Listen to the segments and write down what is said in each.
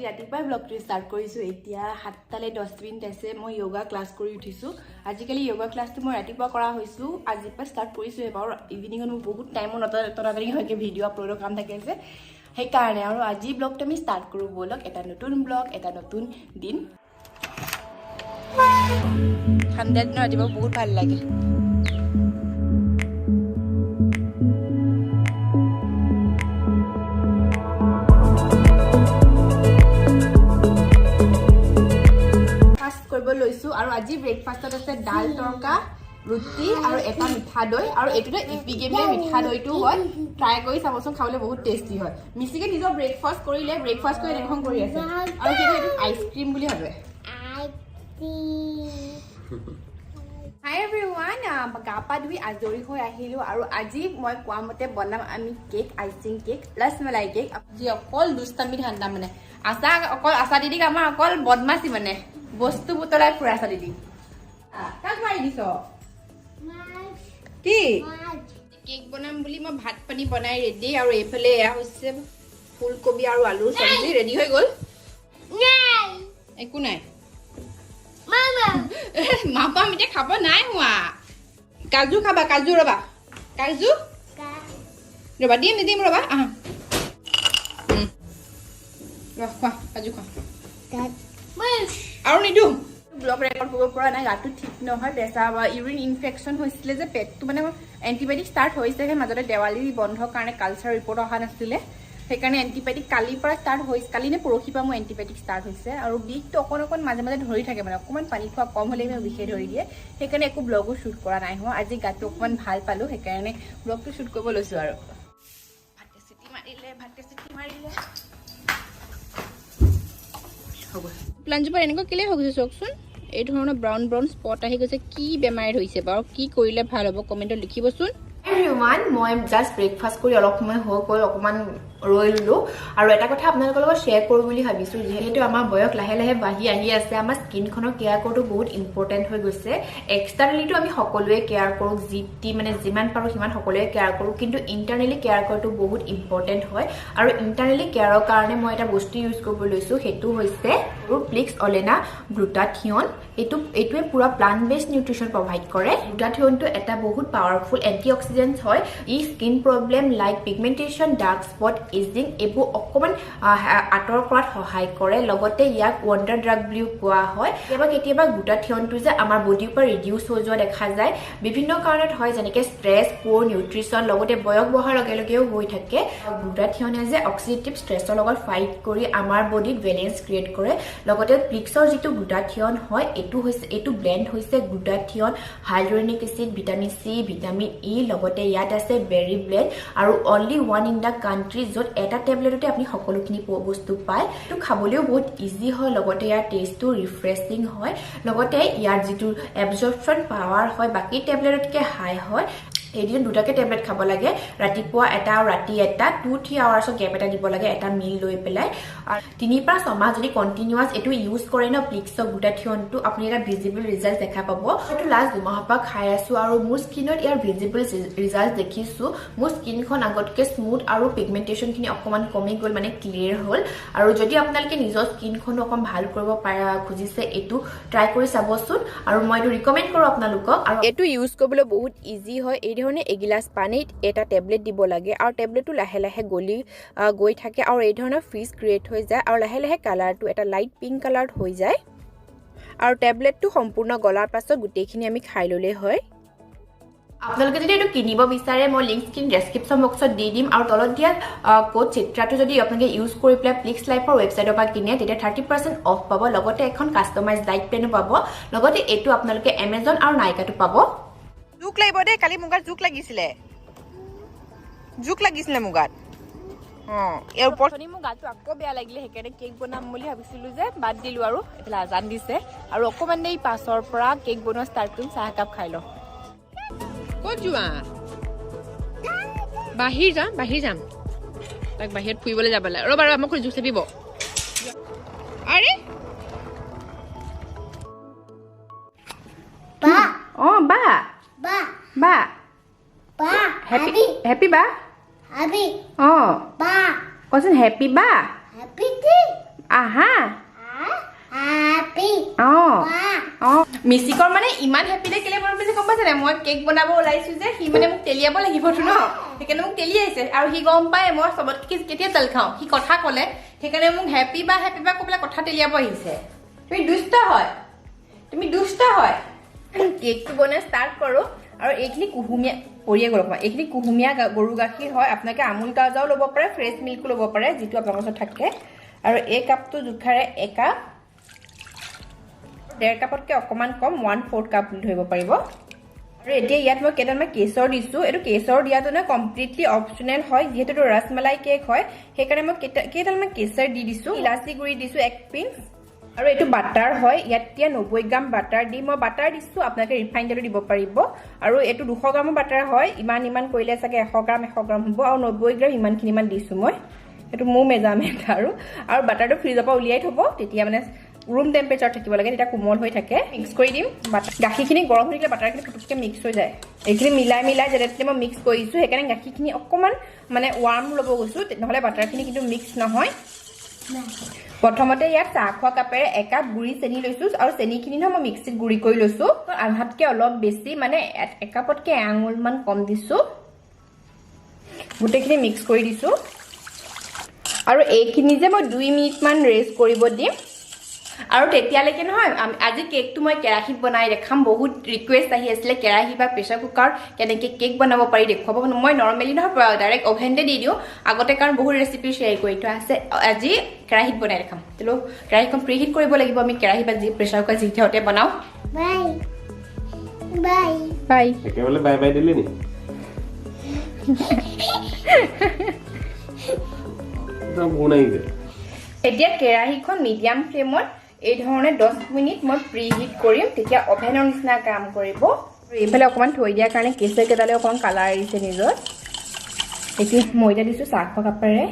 আজি ৰাতিপুৱাই ব্লগটো ষ্টাৰ্ট কৰিছোঁ। এতিয়া 7টালৈ 10 মিনিট আছে। মই য়োগা ক্লাছ কৰি উঠিছোঁ। আজিকালি য়োগা ক্লাছটো মই ৰাতিপুৱা কৰা হৈছোঁ, আজিৰ পৰা ষ্টাৰ্ট কৰিছোঁ। বাৰু ইভিনিঙত মোৰ বহুত টাইমো নতৰাতৰি হয়কৈ ভিডিঅ' আপলোডৰ কাম থাকে যে, সেইকাৰণে আৰু আজি ব্লগটো আমি ষ্টাৰ্ট কৰোঁ ব'লক। এটা নতুন ব্লগ, এটা নতুন দিন। ঠাণ্ডা দিনৰ ৰাতিপুৱা বহুত ভাল লাগে। লৈছোঁ আৰু আজি ব্ৰেকফাষ্টত আছে দাল তৰকা, ৰুটি আৰু এটা মিঠা দৈ। আৰু এইটোতো ইপিগেমে মিঠা দৈটো হয়, ট্ৰাই কৰি চাবচোন, খাবলৈ বহুত টেষ্টি হয়। মিচিকে নিজৰ ব্ৰেকফাষ্ট কৰিলে, ব্ৰেকফাষ্ট কৰি এনেখন কৰি আছে আৰু সেইটো আইচক্ৰীম বুলি ভাবে। হাই এভৰিৱান, গা পা ধুই আজৰি হৈ আহিলোঁ আৰু আজি মই কোৱা মতে বনাম আমি cake, icing cake, rasmalai cake. আজি অকল দুষ্টামি ঠাণ্ডা মানে অকল আশা দিদিক আমাৰ অকল বদমাচি মানে বস্তু বুটলাই ফুৰা আশা দিদি। কাক মাৰি দিছ? কি কেক বনাম বুলি মই ভাত পানী বনাই ৰেডি। আৰু এইফালে এয়া হৈছে ফুলকবি আৰু আলুৰ চব্জি ৰেডি হৈ গ'ল। একো নাই মাপাম এতিয়া খাব নাই হোৱা। কাজু খাবা? কাজু ৰবা, কাজু ৰবা, দিম ৰবা। আহা খোৱা কাজু খোৱা। আৰু নিদো ব্লগ ৰেকৰ্ড কৰিব পৰা নাই, গাটো ঠিক নহয়, প্ৰেছাৰ বা ইউৰিন ইনফেকশ্যন হৈছিলে যে পেটটো মানে এণ্টিবায়'টিক ষ্টাৰ্ট হৈছেহে মাজতে, দেৱালী বন্ধৰ কাৰণে কালচাৰ ৰিপৰ্ট অহা নাছিলে, সেইকাৰণে এণ্টিবায়'টিক কালিৰ পৰা ষ্টাৰ্ট হৈছে। কালি নে পৰহি পৰা মোৰ এণ্টিবায়'টিক ষ্টাৰ্ট হৈছে আৰু বিষটো অকণ মাজে মাজে ধৰি থাকে মানে অকণমান পানী খোৱা কম হ'লে মোৰ বিষে ধৰি দিয়ে, সেইকাৰণে একো ব্লগো শ্বুট কৰা নাই হোৱা। আজি গাটো অকণমান ভাল পালোঁ, সেইকাৰণে ব্লগটো শ্বুট কৰিব লৈছোঁ। আৰু ভাতে চিটি মাৰিলে হ'ব। প্লান্টজোপা এনেকুৱা কেলে হৈ গৈছে চাওকচোন, এই ধৰণৰ ব্ৰাউন স্পট আহি গৈছে। কি বেমাৰে ধৰিছে বাৰু, কি কৰিলে ভাল হ'ব কমেণ্টত লিখিবচোন। এভৰিৱান, মই জাষ্ট ব্ৰেকফাষ্ট কৰি অলপ সময় হৈ গ'ল, অকণমান ৰৈ ল'লোঁ আৰু এটা কথা আপোনালোকৰ লগত শ্বেয়াৰ কৰোঁ বুলি ভাবিছোঁ। যিহেতু আমাৰ বয়স লাহে লাহে বাঢ়ি আহি আছে, আমাৰ স্কিনখনৰ কেয়াৰ কৰাটো বহুত ইম্পৰ্টেণ্ট হৈ গৈছে। এক্সটাৰ্নেলিটো আমি সকলোৱে কেয়াৰ কৰোঁ, মানে যিমান পাৰোঁ সিমান সকলোৱে কেয়াৰ কৰোঁ, কিন্তু ইণ্টাৰনেলি কেয়াৰ কৰাটো বহুত ইম্পৰ্টেণ্ট হয়। আৰু ইণ্টাৰনেলি কেয়াৰৰ কাৰণে মই এটা বস্তু ইউজ কৰিব লৈছোঁ, সেইটো হৈছে প্লিক্স অলেনা গ্লুটাথিয়ন। এইটোৱে পুৰা প্লান্ট বেছড নিউট্ৰিশ্যন প্ৰভাইড কৰে। গ্লুটাথিয়নটো এটা বহুত পাৱাৰফুল এণ্টি অক্সিডেণ্ট হয়। ই skin problem like pigmentation, dark spot, ageing এইবোৰ অকণমান আঁতৰ কৰাত সহায় কৰে। লগতে ইয়াক ৱণ্ডাৰ ড্ৰাগ বুলিও কোৱা হয়। কেতিয়াবা গ্লুটাথিয়নটো যে আমাৰ বডিৰ পৰা ৰিডিউচ হৈ যোৱা দেখা যায়, বিভিন্ন কাৰণত হয়, যেনেকৈ ষ্ট্ৰেছ, পুৰ নিউট্ৰিশ্যন, লগতে বয়স বঢ়াৰ লগে লগেও হৈ থাকে। গ্লুটাথিয়নে যে অক্সিডেটিভ ষ্ট্ৰেছৰ লগত ফাইট কৰি আমাৰ বডিত বেলেঞ্চ ক্ৰিয়েট কৰে। লগতে প্লিক্সৰ যিটো গ্লুটাথিয়ন হয়, এইটো ব্লেণ্ড হৈছে glutathione, hyaluronic acid, vitamin C, vitamin E, লগতে ইয়াত আছে বেৰী ব্লেড আৰু only one in the country, য'ত এটা টেবলেটতে আপুনি সকলোখিনি বস্তু পায়। এইটো খাবলৈও বহুত ইজি হয়, লগতে ইয়াৰ টেষ্টটো ৰিফ্ৰেছিং হয়, লগতে ইয়াৰ যিটো এবজৰ্পশ্যন পাৱাৰ হয় বাকী টেবলেটতকৈ হাই হয়। এদিন দুটাকৈ টেবলেট খাব লাগে, ৰাতিপুৱা এটা আৰু ৰাতি এটা, 2-3 আৱাৰ্ছৰ গেপ এটা দিব লাগে এটা মিল লৈ পেলাই। আৰু 3 পৰা 6 মাহ যদি কণ্টিনিউৱাছ এইটো ইউজ কৰে ন, প্লিক্সৰ গ্লুটাথিয়নটো, আপুনি এটা ভিজিবল ৰিজাল্ট দেখা পাব। এইটো লাষ্ট 2 মাহৰ পৰা খাই আছোঁ আৰু মোৰ স্কিনত ইয়াৰ ভিজিবল ৰিজাল্ট দেখিছোঁ। মোৰ স্কিনখন আগতকৈ স্মুথ আৰু পিগমেণ্টেশ্যনখিনি অকণমান কমি গ'ল, মানে ক্লিয়াৰ হ'ল। আৰু যদি আপোনালোকে নিজৰ স্কিনখনো অকণ ভাল কৰিব খুজিছে, এইটো ট্ৰাই কৰি চাবচোন আৰু মই এইটো ৰিকমেণ্ড কৰোঁ আপোনালোকক। আৰু এইটো ইউজ কৰিবলৈ বহুত ইজি হয়। এই ধৰণে এগিলাচ পানীত এটা টেবলেট দিব লাগে আৰু টেবলেটটো লাহে লাহে গৈ থাকে আৰু এই ধৰণৰ ফ্ৰিজ ক্ৰিয়েট হৈ যায় আৰু লাহে লাহে কালাৰটো এটা লাইট পিংক কালাৰত হৈ যায়। আৰু টেবলেটটো সম্পূৰ্ণ গলাৰ পাছত গোটেইখিনি আমি খাই ল'লেই হয়। আপোনালোকে যদি এইটো কিনিব বিচাৰে, মই লিংক ডেছক্ৰিপশ্যন বক্সত দি দিম। আৰু তলত দিয়া কোড চিত্ৰাটো যদি আপোনালোকে ইউজ কৰি পেলাই প্লিক্স লাইফৰ ৱেবছাইটৰ পৰা কিনে, তেতিয়া 30% অফ পাব। লগতে এখন কাষ্টমাইজ ডাইট প্লেনো পাব। লগতে এইটো আপোনালোকে এমেজন আৰু নাইকাটো পাব। জোক লাগিব দেই, কালি মোৰ গাত জোক লাগিছিলে মোৰ গাত। ইয়াৰ ওপৰত মোৰ গাটো আকৌ বেয়া লাগিলে, সেইকাৰণে কেক বনাম বুলি ভাবিছিলোঁ যে বাদ দিলোঁ। আৰু এইফালে আজান দিছে আৰু অকণমান দেৰি পাছৰ পৰা কেক বনোৱা ষ্টাৰ্ট কৰিম। চাহ একাপ খাই লওঁ। ক'ত যোৱা? বাহিৰ যাম, তাক বাহিৰত ফুৰিবলৈ যাব লাগে। ৰ'বা আমাক জোক চেপিব। আৰে বা হেপী বা কচোন, হেপী বা আহা মিচিকৰ মানে ইমান হেপিতে কেলে মনত পৰিছে গম পাইছে নাই মই কেক বনাব ওলাইছো যে সি মানে মোক তেলিয়াব লাগিবতো ন সেইকাৰণে মোক তেলিয়াইছে আৰু সি গম পায় মই চবতকে কেতিয়া তেল খাওঁ সি কথা ক'লে সেইকাৰণে মোক হেপি বা ক'বলৈ কথা তেলিয়াব আহিছে তুমি দুষ্ট হয় কেকটো বনাই ষ্টাৰ্ট কৰোঁ আৰু এইখিনি কুহুমীয়া পৰিয়ে গ'ল অকণমান এইখিনি কুহুমীয়া গৰু গাখীৰ হয় আপোনালোকে আমুল তাজাও ল'ব পাৰে ফ্ৰেছ মিল্কো ল'ব পাৰে যিটো আপোনালোকৰ ওচৰত থাকে আৰু এই কাপটো জোখাৰে একাপ 1.5 কাপতকৈ অকণমান কম 1/4 কাপ বুলি ধৰিব পাৰিব আৰু এতিয়া ইয়াত মই কেইটামান কেশৰ দিছোঁ এইটো কেশৰ দিয়াটো নহয় কমপ্লিটলি অপশ্যনেল হয় যিহেতু এইটো ৰসমলাই কেক হয় সেইকাৰণে মই কেইটামান কেশৰ দি দিছোঁ ইলাচি গুড়ি দিছোঁ 1 পিঞ্চ আৰু এইটো বাটাৰ হয় ইয়াত এতিয়া 90 গ্ৰাম বাটাৰ দি মই বাটাৰ দিছোঁ আপোনালোকে ৰিফাইন তেলো দিব পাৰিব আৰু এইটো 200 গ্ৰামৰ বাটাৰ হয় ইমান কৰিলে চাগে 100 গ্ৰাম হ'ব আৰু 90 গ্ৰাম ইমানখিনিমান দিছোঁ মই এইটো মোৰ মেজাৰমেণ্ট আৰু বাটাৰটো ফ্ৰিজৰ পৰা উলিয়াই থ'ব তেতিয়া মানে ৰুম টেম্পাৰেচাৰ থাকিব লাগে তেতিয়া কোমল হৈ থাকে মিক্স কৰি দিম গাখীৰখিনি গৰম হৈ থাকিলে বাটাৰখিনি পুটুককৈ মিক্স হৈ যায় এইখিনি মিলাই যেনেকৈ মই মিক্স কৰিছোঁ সেইকাৰণে গাখীৰখিনি অকণমান মানে ৱাৰ্ম ল'ব গৈছোঁ নহ'লে বাটাৰখিনি কিন্তু মিক্স নহয় প্ৰথমতে ইয়াত চাহ খোৱা কাপেৰে 1 কাপ গুড়ি চেনি লৈছোঁ আৰু চেনিখিনি নহয় মই মিক্সিত গুড়ি কৰি লৈছোঁ আধাতকৈ অলপ বেছি মানে 1 কাপতকৈ আঙুলমান কম দিছোঁ গোটেইখিনি মিক্স কৰি দিছোঁ আৰু এইখিনি যে মই 2 মিনিটমান ৰেষ্ট কৰিব দিম আৰু তেতিয়ালৈকে নহয় আজি কেকটো মই কেৰাহীত বনাই দেখাম বহুত ৰিকুৱেষ্ট আহি আছিলে কেৰাহী বা প্ৰেছাৰ কুকাৰ কেনেকৈ কেক বনাব পাৰি দেখুৱাব মই নৰ্মেলি নহয় ডাইৰেক্ট অভেনতে দি দিওঁ আগতে কাৰণ বহুত ৰেচিপি শ্বেয়াৰ কৰি থোৱা আছে আজি কেৰাহীত বনাই দেখাম তেলো কেৰাহীখন প্ৰিহিট কৰিব লাগিব আমি কেৰাহী বা প্ৰেছাৰ কুকাৰ যিহঁতে বনাওঁ বাই একেবাৰে বাই দিলি নি এতিয়া কেৰাহীখন মিডিয়াম ফ্লেমত এই ধৰণে 10 মিনিট মই প্ৰিহিট কৰিম তেতিয়া অভেনৰ নিচিনা কাম কৰিব এইফালে অকণমান থৈ দিয়াৰ কাৰণে কেঁচা কেইডালে অকণমান কালাৰ আহিছে নিজৰ এতিয়া ময়দা দিছোঁ চাহ খোৱা কাপেৰে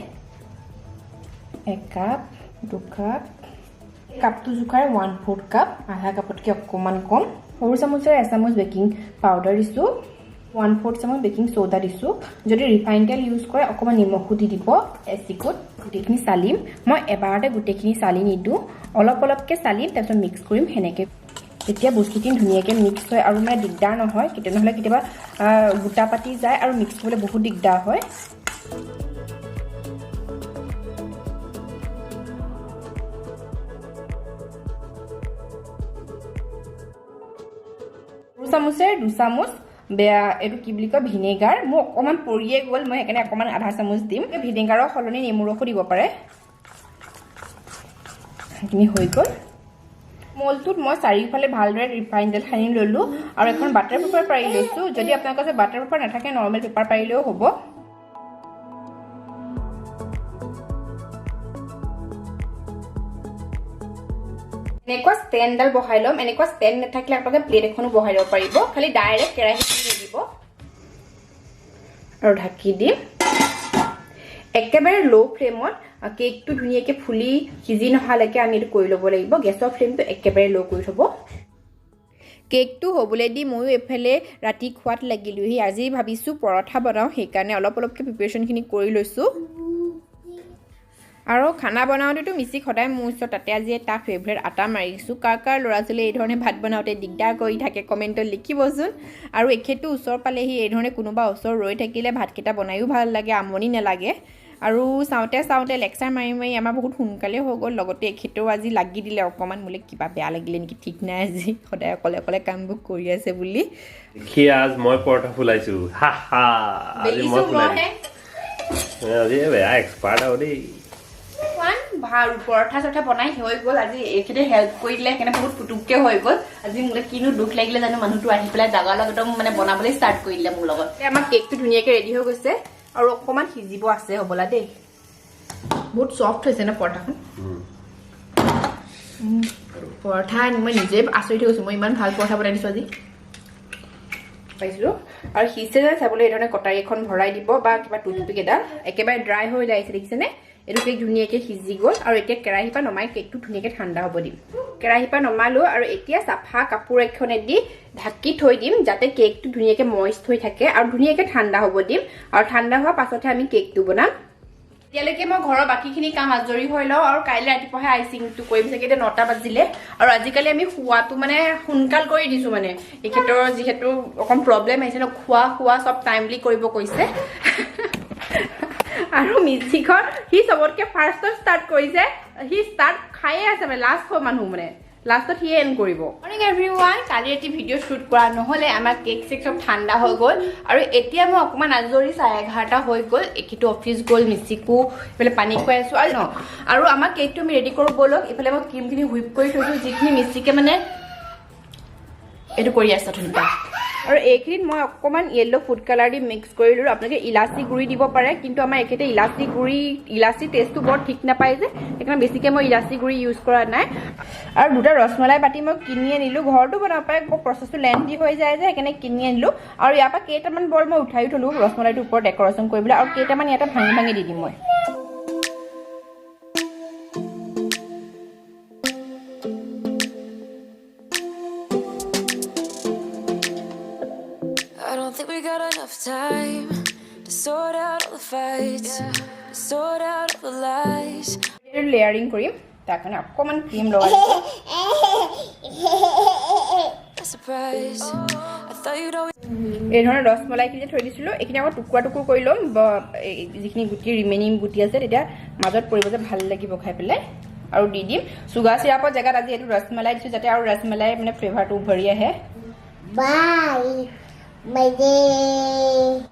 1 কাপ 2 কাপ কাপটো জোখাৰে 1/4 কাপ আধা কাপতকৈ অকণমান কম সৰু চামুচেৰে 1 চামুচ বেকিং পাউডাৰ দিছোঁ 1/4 চামুচ বেকিং চ'ডা দিছোঁ যদি ৰিফাইন তেল ইউজ কৰে অকণমান নিমখো দি দিব এচিকুট গোটেইখিনি চালিম মই এবাৰতে গোটেইখিনি চালি নিদিওঁ অলপকৈ চালিম তাৰপিছত মিক্স কৰিম সেনেকৈ তেতিয়া বস্তুখিনি ধুনীয়াকৈ মিক্স হয় আৰু মানে দিগদাৰ নহয় নহ'লে কেতিয়াবা গোটা পাতি যায় আৰু মিক্স কৰিবলৈ বহুত দিগদাৰ হয় সৰু চামুচেৰে 2 চামুচ এইটো কি বুলি কয় ভিনেগাৰ মোৰ অকণমান পৰিয়ে গ'ল মই সেইকাৰণে অকণমান আধা চামুচ দিম ভিনেগাৰৰ সলনি নেমু ৰসো দিব পাৰে সেইখিনি হৈ গ'ল মলটোত মই চাৰিওফালে ভালদৰে ৰিফাইন তেল সানি ল'লোঁ আৰু এখন বাটাৰ পেপাৰ পাৰি লৈছোঁ যদি আপোনালোকৰ ওচৰত বাটাৰ পেপাৰ নাথাকে নৰ্মেল পেপাৰ পাৰিলেও হ'ব এনেকুৱা ষ্টেণ্ডডাল বহাই ল'ম এনেকুৱা ষ্টেণ্ড নাথাকিলে আপোনালোকে প্লেট এখনো বহাই ল'ব পাৰিব খালি ডাইৰেক্ট কেৰাহীত দি দিব আৰু ঢাকি দিম একেবাৰে ল' ফ্লেমত কেকটো ধুনীয়াকৈ ফুলি সিজি নহালৈকে আমি এইটো কৰি ল'ব লাগিব গেছৰ ফ্লেমটো একেবাৰে ল' কৰি থ'ব কেকটো হ'বলৈ দি ময়ো এইফালে ৰাতি খোৱাত লাগিলোঁহি আজি ভাবিছোঁ পৰঠা বনাওঁ সেইকাৰণে অলপকৈ প্ৰিপেৰেশ্যনখিনি কৰি লৈছোঁ আৰু খানা বনাওঁতেতো মিচিক সদায় মোৰ ওচৰত তাতে আজি তাৰ ফেভৰেট আটা মাৰিছোঁ কাৰ ল'ৰা ছোৱালীয়ে এই ধৰণে ভাত বনাওঁতে দিগদাৰ কৰি থাকে কমেণ্টত লিখিবচোন আৰু এখেতো ওচৰ পালেহি এই ধৰণে কোনোবা ওচৰ ৰৈ থাকিলে ভাতকেইটা বনায়ো ভাল লাগে আমনি নালাগে আৰু চাওঁতে লেকচাৰ মাৰি আমাৰ বহুত সোনকালে হৈ গ'ল লগতে এখেতেও আজি লাগি দিলে অকণমান মোলৈ কিবা বেয়া লাগিলে নেকি ঠিক নাই আজি সদায় অকলে কামবোৰ কৰি আছে বুলি আজ মই পৰঠা ফুলাইছোঁ এক্সপাৰ্ট আৰু দেই ভাল পৰঠা চৰঠা বনাই হৈ গ'ল আজি এইখিনি হেল্প কৰি দিলে সেইকাৰণে বহুত পুটুককৈ হৈ গ'ল আজি মোলৈ কিনো দুখ লাগিলে জানো মানুহটো আহি পেলাই জাগাৰ লগত একদম মানে বনাবলৈ ষ্টাৰ্ট কৰি দিলে মোৰ লগত আমাৰ কেকটো ধুনীয়াকৈ ৰেডি হৈ গৈছে আৰু অকণমান সিজিব আছে হ'বলা দেই বহুত ছফ্ট হৈছে ন পৰঠাখন পৰঠা মই নিজে আচৰিত হৈ গৈছোঁ মই ইমান ভাল পৰঠা বনাই দিছোঁ আজি পাইছিলোঁ আৰু সিজে যায় চাবলৈ এই ধৰণে কটাৰী এখন ভৰাই দিব বা কিবা টুথপিক এডাল একেবাৰে ড্ৰাই হৈ যাইছে দেখিছেনে এইটো কেক ধুনীয়াকৈ সিজি গ'ল আৰু এতিয়া কেৰাহীৰ পৰা নমাই কেকটো ধুনীয়াকৈ ঠাণ্ডা হ'ব দিম কেৰাহীৰ পৰা নমালোঁ আৰু এতিয়া চাফা কাপোৰ এখনেদি ঢাকি থৈ দিম যাতে কেকটো ধুনীয়াকৈ মইষ্ট হৈ থাকে আৰু ধুনীয়াকৈ ঠাণ্ডা হ'ব দিম আৰু ঠাণ্ডা হোৱাৰ পাছতহে আমি কেকটো বনাম এতিয়ালৈকে মই ঘৰৰ বাকীখিনি কাম আজৰি হৈ লওঁ আৰু কাইলৈ ৰাতিপুৱাহে আইচিংটো কৰিম চাগে। এতিয়া 9টা বাজিলে আৰু আজিকালি আমি খোৱাটো মানে সোনকাল কৰি দিছোঁ মানে এখেতৰ যিহেতু অকণ প্ৰব্লেম আহিছে ন, খোৱা চব টাইমলি কৰিব কৈছে। আৰু মিউজিকৰ সি চবতকৈ ফাৰ্ষ্টত ষ্টাৰ্ট কৰিছে, সি ষ্টাৰ্ট খায়ে আছে মানে লাষ্ট মানুহ মানে লাষ্টত সিয়ে এণ্ড কৰিব। মৰ্নিং এভৰিৱান, কালি ৰাতি ভিডিঅ' শ্বুট কৰা নহ'লে আমাৰ কেক চেক চব ঠাণ্ডা হৈ গ'ল আৰু এতিয়া মই অকণমান আজৰি 11:30 হৈ গ'ল। এখেতো অফিচ গ'ল, মিচিকো এইফালে পানী খুৱাই আছোঁ আৰু আমাৰ কেকটো আমি ৰেডি কৰোঁ ব'লক। এইফালে মই ক্ৰীমখিনি হুইপ কৰি থৈছোঁ, যিখিনি মিচিকে মানে এইটো কৰি আছে ধুনীয়া। আৰু এইখিনিত মই অকণমান য়েল্ল' ফুড কালাৰ দি মিক্স কৰিলোঁ। আপোনালোকে ইলাচি গুড়ি দিব পাৰে, কিন্তু আমাৰ এখেতে ইলাচি টেষ্টটো বৰ ঠিক নাপায় যে, সেইকাৰণে বেছিকৈ মই ইলাচি গুড়ি ইউজ কৰা নাই। আৰু 2টা ৰসমলাই বাটি মই কিনি আনিলোঁ, ঘৰটো বনাব পাৰে, প্ৰচেছটো লেন্থি হৈ যায় যে, সেইকাৰণে কিনি আনিলোঁ। আৰু ইয়াৰ পৰা কেইটামান বল মই উঠাই থলোঁ ৰসমলাইটোৰ ওপৰত ডেক'ৰেশ্যন কৰিবলৈ, আৰু কেইটামান ইয়াতে ভাঙি দি দিম মই। I don't think we got enough time to sort out all the fights, to sort out all the lies. Layering কৰিম, তাৰ কাৰণে অকণমান ক্ৰীম লগাই A surprise. I thought you'd always. এই ধৰণৰ ৰসমলাইখিনি থৈ দিছিলোঁ, এইখিনি আকৌ টুকুৰা কৰি ল'ম, যিখিনি গুটি ৰিমেইনিং গুটি আছে তেতিয়া মাজত পৰিব যে ভাল লাগিব খাই পেলাই। আৰু দি দিম চুগাৰ চিৰাপৰ জেগাত আজি এইটো ৰসমলাই দিছোঁ, যাতে আৰু ৰসমলাই মানে ফ্লেভাৰটো উভৰি আহে। Bye. My day.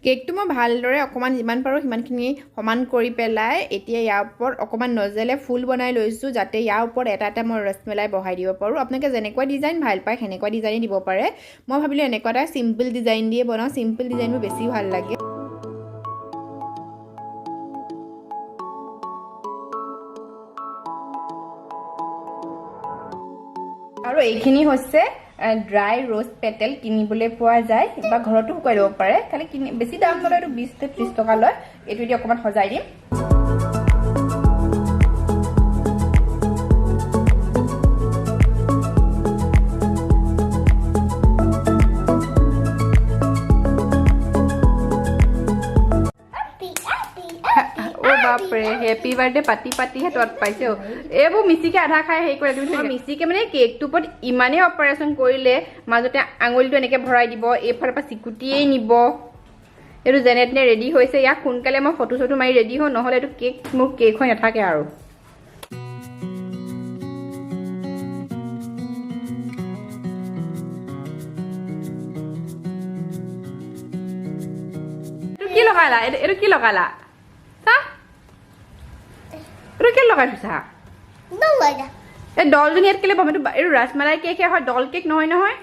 কেকটো মই ভালদৰে অকণমান যিমান পাৰোঁ সিমানখিনি সমান কৰি পেলাই এতিয়া ইয়াৰ ওপৰত অকণমান নজেলে ফুল বনাই লৈছোঁ, যাতে ইয়াৰ ওপৰত এটা মই ৰসমলাই বহাই দিব পাৰোঁ। আপোনালোকে যেনেকুৱা ডিজাইন ভাল পায় সেনেকুৱা ডিজাইনে দিব পাৰে। মই ভাবিলোঁ এনেকুৱা এটা চিম্পল ডিজাইন দিয়ে বনাওঁ, চিম্পল ডিজাইনবোৰ বেছি ভাল লাগে। আৰু এইখিনি হৈছে ড্ৰাই ৰ'জ পেটেল, কিনিবলৈ পোৱা যায় বা ঘৰতো শুকুৱাই ল'ব পাৰে, খালি বেছি দাম ল'লে এইটো 20-30 টকা লয়। এইটো এতিয়া অকণমান সজাই দিম। বাপৰে, হেপী বাৰ্থডে পাতিহে তত পাইছে। এইবোৰ মিচিকে আধা খাই হেৰি কৰে তুমি। মিচিকে মানে কেকটোৰ ওপৰত ইমানেই অপাৰেশ্যন কৰিলে, মাজতে আঙুলিটো এনেকৈ ভৰাই দিব, এইফালৰ পৰা চিকুটিয়েই নিব। এইটো যেনে তেনে ৰেডি হৈছে। ইয়াক সোনকালে মই ফটো চটো মাৰি ৰেডি হওঁ, নহ'লে এইটো মোৰ কেক হৈ নাথাকে আৰু। এইটো কি লগালা? এইটো কি লগালা? এইটো কেলে লগাই থৈছা? এই ডলজনী ইয়াত কেলে পাম? এইটো ৰসমলাই কেকহে হয়, ডল কেক নহয় নহয়।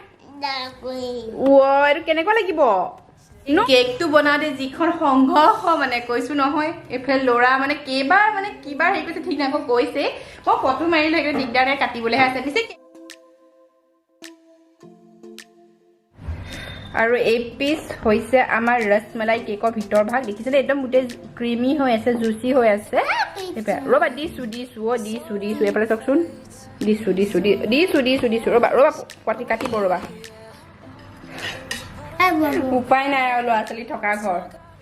এইটো কেনেকুৱা লাগিব? কেকটো বনাওঁতে যিখন সংঘৰ্ষ মানে কৈছোঁ নহয়। এইফালে ল'ৰা মানে কিবাৰ হেৰি কৰিছে ঠিক নাই, কৈছে মই ফটো মাৰিলে দিগদাৰ নাই, কাটিবলৈহে আছে পিছে। আৰু এই পিচ হৈছে আমাৰ ৰসমলাই কেকৰ ভিতৰ ভাগ। দেখিছেনে একদম গোটেই ক্ৰিমি হৈ আছে, জুচি হৈ আছে। ৰ'বা দিছোঁ এইফালে চাওকচোন, দিছোঁ ৰ'বা কাটিব ৰ'বা। উপায় নাই আৰু ল'ৰা ছোৱালী থকা ঘৰ।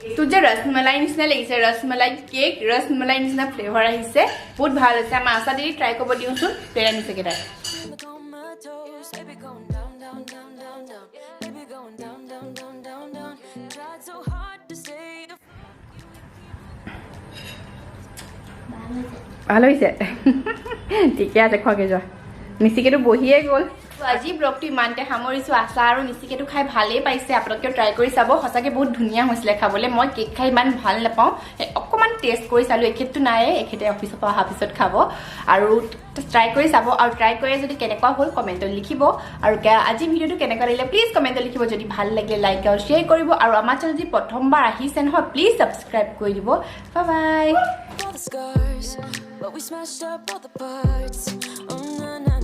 এইটো যে ৰসমলাই নিচিনা লাগিছে, ৰসমলাই কেক, ৰসমলাই নিচিনা ফ্লেভাৰ আহিছে, বহুত ভাল হৈছে। আমাৰ আশা দেৰি ট্ৰাই কৰিব দিওঁচোন, পেৰা নিছে কেইটাই। toes. Baby, going down, down, down, down, down. Baby, going down, down, down, down, down. Tried so hard to stay. ভাল হৈছে ঠিকে আছে খোৱাকৈ যোৱা নিচিকেতো বহিয়ে গ'ল আজি ব্লগটো ইমানতে সামৰিছোঁ আশা আৰু নিচিকেতো খাই ভালেই পাইছে আপোনালোকেও ট্ৰাই কৰি চাব সঁচাকৈ বহুত ধুনীয়া হৈছিলে খাবলৈ মই কেক খাই ইমান ভাল নাপাওঁ অকণমান টেষ্ট কৰি চালোঁ এখেতটো নাই এখেতে অফিচৰ পৰা অহাৰ পিছত খাব আৰু ট্ৰাই কৰি চাব আৰু ট্ৰাই কৰি যদি কেনেকুৱা হ'ল কমেণ্টত লিখিব আৰু আজি ভিডিঅ'টো কেনেকুৱা লাগিলে প্লিজ কমেণ্টত লিখিব যদি ভাল লাগিলে লাইক আৰু শ্বেয়াৰ কৰিব আৰু আমাৰ চেনেল যদি প্ৰথমবাৰ আহিছে নহয় প্লিজ ছাবস্ক্ৰাইব কৰি দিব bye bye All the scars, but we smashed up all the parts.